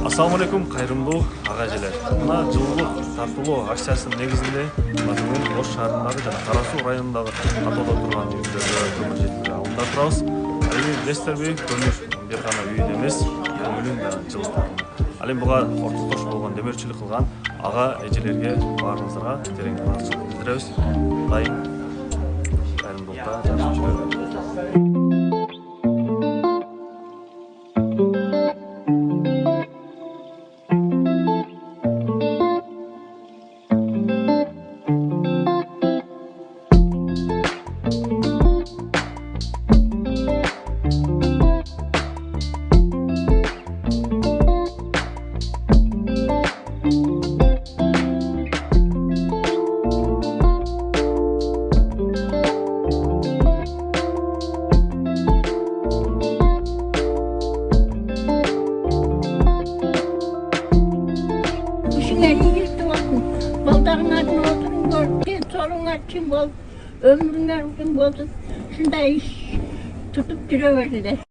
Assalamu alaikum, кайрымдуу ага эжелер. Мына жылуулук тартуулоо акциясынын негизинде Мазмун Ош шаарындагы жана Кара Суу районундагы катоодо турган үйлөрдө көмүр жеткирүү алымда турабыз. Эми билесиздерби, көмүр бир гана үйдө эмес, көңүлүн да жылытат. Ал эми буга ортоктош болгон демөөрчүлүк кылган ага эжелерге баарыңыздарга терең ыраазычылык билдиребиз. Дайым кайрымдуулукта жашап жүрөлү. Baldarınların oturun gördü, sorunlar kim oldu, ömrünler uzun oldu. Şunda iş tutup duruverdiler.